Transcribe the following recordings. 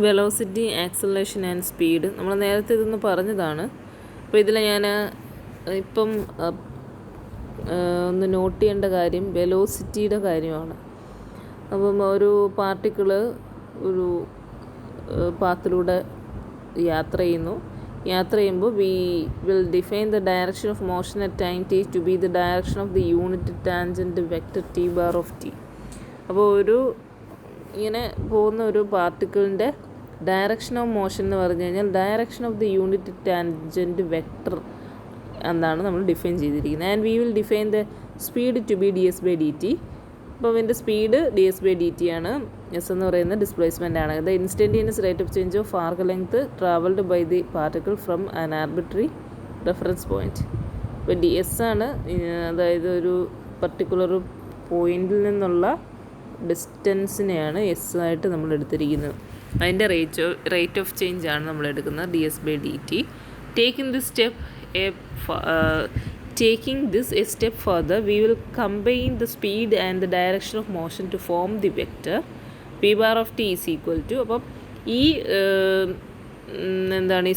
Velocity, acceleration and speed നമ്മൾ നേരത്തെ ഇതൊന്ന് പറഞ്ഞതാണ്. അപ്പോൾ ഇതിൽ ഞാൻ ഇപ്പം ഒന്ന് നോട്ട് ചെയ്യേണ്ട കാര്യം വെലോസിറ്റിയുടെ കാര്യമാണ്. അപ്പം ഒരു പാർട്ടിക്കിള് ഒരു പാത്തിലൂടെ യാത്ര ചെയ്യുമ്പോൾ we will define the direction of motion at time t to be the direction of the unit tangent vector t bar of t. അപ്പോൾ ഇങ്ങനെ പോകുന്ന ഒരു പാർട്ടിക്കിളിൻ്റെ ഡയറക്ഷൻ ഓഫ് മോഷൻ എന്ന് പറഞ്ഞു കഴിഞ്ഞാൽ direction of the unit tangent vector എന്നാണ് നമ്മൾ define ചെയ്തിരിക്കുന്നത്. And we will define the speed to be ds/dt. അപ്പോൾ ഇതിൻ്റെ സ്പീഡ് ds/dt ആണ്. എസ് എന്ന് പറയുന്നത് ഡിസ്പ്ലേസ്മെൻ്റ് ആണ്. The instantaneous rate of change of arc length travelled by the particle from an arbitrary reference point. ഇപ്പോൾ ds ആണ്, അതായത് ഒരു പർട്ടിക്കുലർ പോയിന്റിൽ നിന്നുള്ള ഡിസ്റ്റൻസിനെയാണ് എസ് ആയിട്ട് നമ്മൾ എടുത്തിരിക്കുന്നത്. അതിൻ്റെ റേറ്റ് ഓഫ് ചേഞ്ച് ആണ് നമ്മൾ എടുക്കുന്നത് ds/dt. Taking this a step further, we will combine the speed and the direction of motion to form the vector p bar of t is equal to. അപ്പം ഈ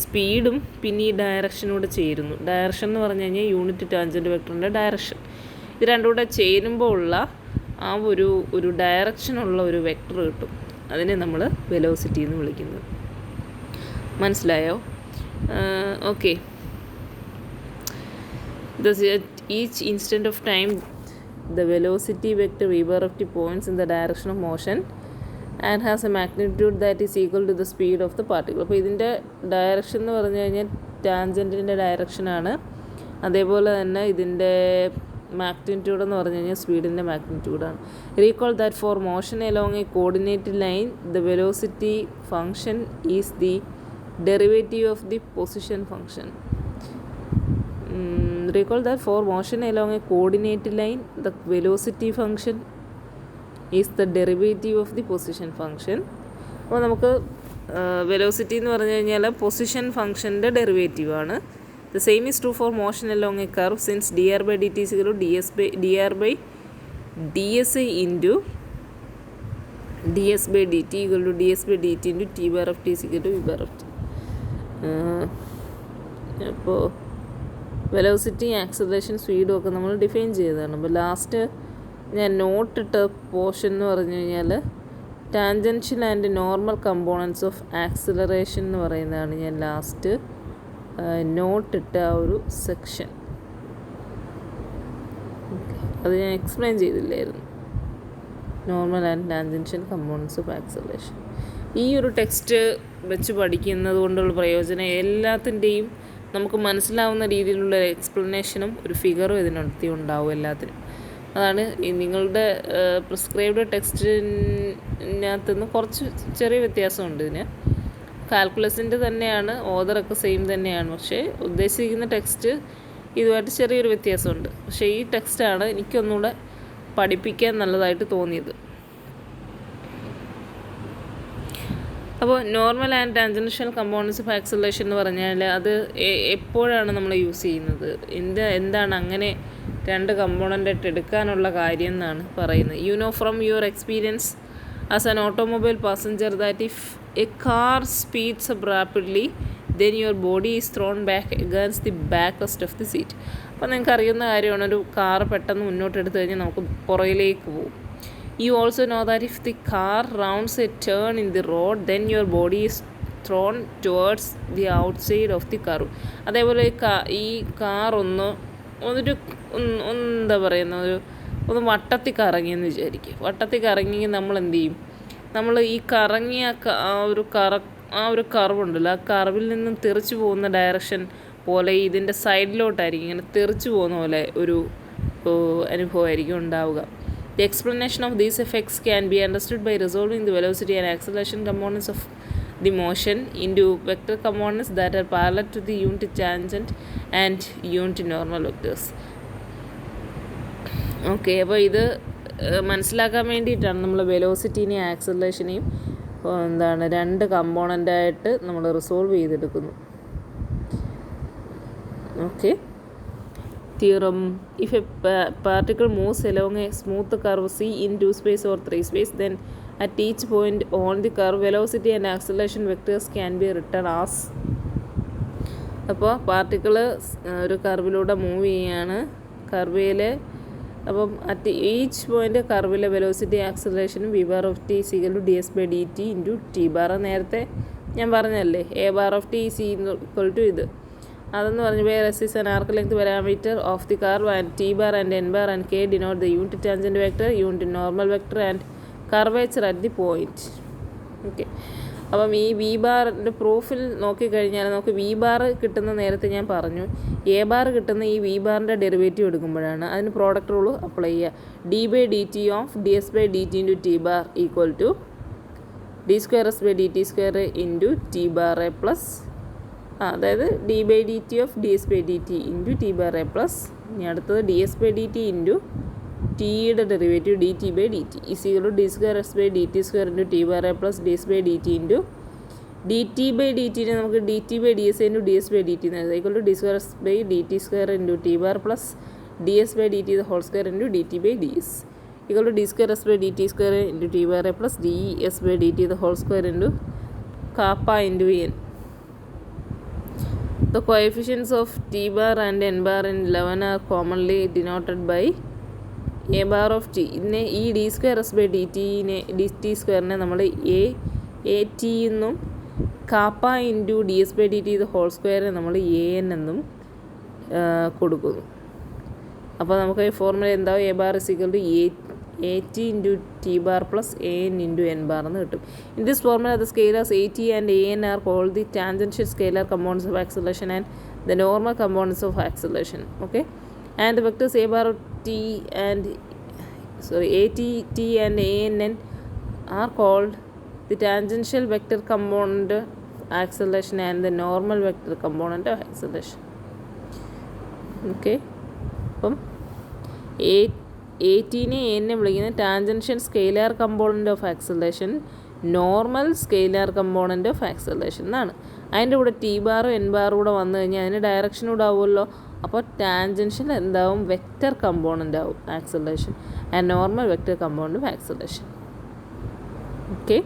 സ്പീഡും പിന്നെ ഈ ഡയറക്ഷനൂടെ ചേരുന്നു. ഡയറക്ഷൻ എന്ന് പറഞ്ഞു കഴിഞ്ഞാൽ യൂണിറ്റ് ടാൻജൻറ്റ് വെക്ടറിൻ്റെ ഡയറക്ഷൻ. ഇത് രണ്ടും കൂടെ ചേരുമ്പോൾ ഉള്ള ആ ഒരു ഡയറക്ഷനുള്ള ഒരു വെക്ടർ കിട്ടും. അതിനെ നമ്മൾ വെലോസിറ്റി എന്ന് വിളിക്കുന്നത്. മനസ്സിലായോ? Okay. Thus, at each instant of time, the velocity vector v bar of t points in the direction of motion and has a magnitude that is equal to the speed of the particle. അപ്പോൾ ഇതിൻ്റെ direction എന്ന് പറഞ്ഞു കഴിഞ്ഞാൽ ടാൻജൻറ്റിൻ്റെ ഡയറക്ഷനാണ്. അതേപോലെ തന്നെ ഇതിൻ്റെ magnitude എന്ന് പറഞ്ഞു കഴിഞ്ഞാൽ സ്പീഡിൻ്റെ മാഗ്നിറ്റ്യൂഡാണ്. Recall that for motion along a coordinated line the velocity function is the derivative of the position function. Recall that for motion along a coordinated line, the velocity function is the derivative of the position function. അപ്പോൾ നമുക്ക് velocity എന്ന് പറഞ്ഞു കഴിഞ്ഞാൽ position ഫംഗ്ഷൻ്റെ derivative ആണ്. The same is true for motion along A curve since dr/dt is equal to dr/dsi into ds/dt equal to ds/dt into t bar of t is equal to v bar of t. അപ്പോൾ velocity, acceleration, സ്പീഡും ഒക്കെ നമ്മൾ define ചെയ്തതാണ്. അപ്പോൾ last ഞാൻ നോട്ടിട്ട portion എന്ന് പറഞ്ഞു കഴിഞ്ഞാൽ tangential and normal components of acceleration എന്ന് പറയുന്നതാണ് ഞാൻ ലാസ്റ്റ് നോട്ടിട്ട ആ ഒരു സെക്ഷൻ. അത് ഞാൻ എക്സ്പ്ലെയിൻ ചെയ്തില്ലായിരുന്നു. Normal and tangential components of acceleration. ഈ ഒരു ടെക്സ്റ്റ് വെച്ച് പഠിക്കുന്നത് കൊണ്ടുള്ള പ്രയോജനം എല്ലാത്തിൻ്റെയും നമുക്ക് മനസ്സിലാവുന്ന രീതിയിലുള്ള എക്സ്പ്ലനേഷനും ഒരു ഫിഗറും ഇതിനടുത്ത് ഉണ്ടാവും എല്ലാത്തിനും. അതാണ് ഈ നിങ്ങളുടെ പ്രിസ്ക്രൈബ്ഡ് ടെക്സ്റ്റിനകത്തുനിന്ന് കുറച്ച് ചെറിയ വ്യത്യാസമുണ്ട്. ഇതിന് കാൽക്കുലസിൻ്റെ തന്നെയാണ്, ഓർഡറൊക്കെ സെയിം തന്നെയാണ്, പക്ഷേ ഉദ്ദേശിക്കുന്ന ടെക്സ്റ്റ് ഇതുമായിട്ട് ചെറിയൊരു വ്യത്യാസമുണ്ട്. പക്ഷേ ഈ ടെക്സ്റ്റാണ് എനിക്കൊന്നുകൂടെ പഠിപ്പിക്കാൻ നല്ലതായിട്ട് തോന്നിയത്. അപ്പോൾ normal and tangential components of acceleration എന്ന് പറഞ്ഞാൽ അത് എപ്പോഴാണ് നമ്മൾ യൂസ് ചെയ്യുന്നത്, എന്താണ് അങ്ങനെ രണ്ട് കമ്പോണൻ്റായിട്ട് എടുക്കാനുള്ള കാര്യം എന്നാണ് പറയുന്നത്. You know from your experience as an automobile passenger that if a car speeds up rapidly then your body is thrown back against the back rest of the seat. അപ്പോൾ നിങ്ങൾക്ക് അറിയുന്ന കാര്യമാണ്, ഒരു കാർ പെട്ടെന്ന് മുന്നോട്ട് എടുത്തു കഴിഞ്ഞാൽ നമുക്ക് പുറകിലേക്ക് പോകും. You also know that if the car rounds a turn in the road, then your body is thrown towards the outside of the curve. അതേപോലെ ഈ കാർ എന്താ പറയുന്ന ഒന്ന് വട്ടത്തിൽ കറങ്ങിയെന്ന് വിചാരിക്കുക. വട്ടത്തിൽ കറങ്ങിയെങ്കിൽ നമ്മൾ എന്ത് ചെയ്യും? നമ്മൾ ഈ കറങ്ങിയ ആ ഒരു കർവുണ്ടല്ലോ, ആ കർവിൽ നിന്നും തെറിച്ചു പോകുന്ന ഡയറക്ഷൻ പോലെ ഇതിൻ്റെ സൈഡിലോട്ടായിരിക്കും ഇങ്ങനെ തെറിച്ചു പോകുന്ന പോലെ ഒരു അനുഭവമായിരിക്കും ഉണ്ടാവുക. The explanation of these effects can be understood by resolving the velocity and acceleration components of the motion into vector components that are parallel to the unit tangent and unit normal vectors. Okay, അപ്പോൾ ഇത് മനസ്സിലാക്കാൻ വേണ്ടിയിട്ടാണ് നമ്മൾ വെലോസിറ്റീനെയും ആക്സലറേഷനെയും രണ്ട് കമ്പോണൻ്റായിട്ട് നമ്മൾ resolve ചെയ്തെടുക്കുന്നു. Okay. Theorem: if a particle moves along a smooth curve C in 2 space or 3 space, then at each point on the curve, velocity and acceleration vectors can be written as. അപ്പോൾ particle ഒരു കർവിലൂടെ move ചെയ്യുകയാണ്. കർവിൽ അപ്പം at each point കർവിലെ velocity ആക്സിലറേഷനും V bar of T is equal to D S by D T into T bar. നേരത്തെ ഞാൻ പറഞ്ഞല്ലേ A bar of T is equal to ഇത്. അതെന്ന് പറഞ്ഞു where S is an arc length parameter of the curve and T bar and N bar and K denote the unit tangent vector, unit normal vector and curvature at the point. Okay, അപ്പം ഈ V ബാറിൻ്റെ പ്രൂഫിൽ നോക്കിക്കഴിഞ്ഞാൽ നമുക്ക് V bar കിട്ടുന്ന നേരത്തെ ഞാൻ പറഞ്ഞു A bar കിട്ടുന്ന ഈ വി ബാറിൻ്റെ ഡെറിവേറ്റീവ് എടുക്കുമ്പോഴാണ് അതിന് പ്രോഡക്റ്റ് റൂൾ അപ്ലൈ ചെയ്യുക. D by D T of D S by D T into T bar equal to D square S by D T square into T bar A plus, അതായത് D by D T of D S by D T into T bar A plus, ഇനി അടുത്തത് D S by D T into ടിയുടെ derivative D T by D T is equal to D square S by D T square into T bar A plus D S by D T into D T by D ടിനെ നമുക്ക് D T by D S into D S by D T എന്ന് എഴുതാം equal to D square S by D T square into T bar plus D S by D T whole square into D T by D S equal to D square S by D T square into T bar A plus D S by D T whole square into kappa into n. The coefficients of t bar and n bar in 11 are commonly denoted by a bar of t. ഇതിനെ ഈ D square S by D ടീനെ D T സ്ക്വയറിനെ നമ്മൾ A T എന്നും kappa into D S by D T whole സ്ക്വയറിനെ നമ്മൾ A N എന്നും കൊടുക്കുന്നു. അപ്പോൾ നമുക്ക് ഈ ഫോർമുല എന്താവും a bar is equal to a t into T bar plus a n into n bar എന്ന് കിട്ടും. In this formula the scalars a t and a n are called the tangential scalar components of acceleration and the normal components of acceleration. Okay, and the vectors a bar t and a t t and a n n are called the tangential vector component acceleration and the normal vector component of acceleration. Okay, അപ്പം A ടീനെ എന്നെ വിളിക്കുന്നത് tangential scalar component of acceleration, normal scalar component of acceleration എന്നാണ്. അതിൻ്റെ കൂടെ T ബാറും N ബാറും കൂടെ വന്നു കഴിഞ്ഞാൽ അതിന് ഡയറക്ഷൻ കൂടെ ആവുമല്ലോ. അപ്പോൾ ടാൻജൻഷ്യൽ എന്താവും വെക്റ്റർ കമ്പോണൻ്റ് ആവും acceleration and normal vector component of acceleration. Okay.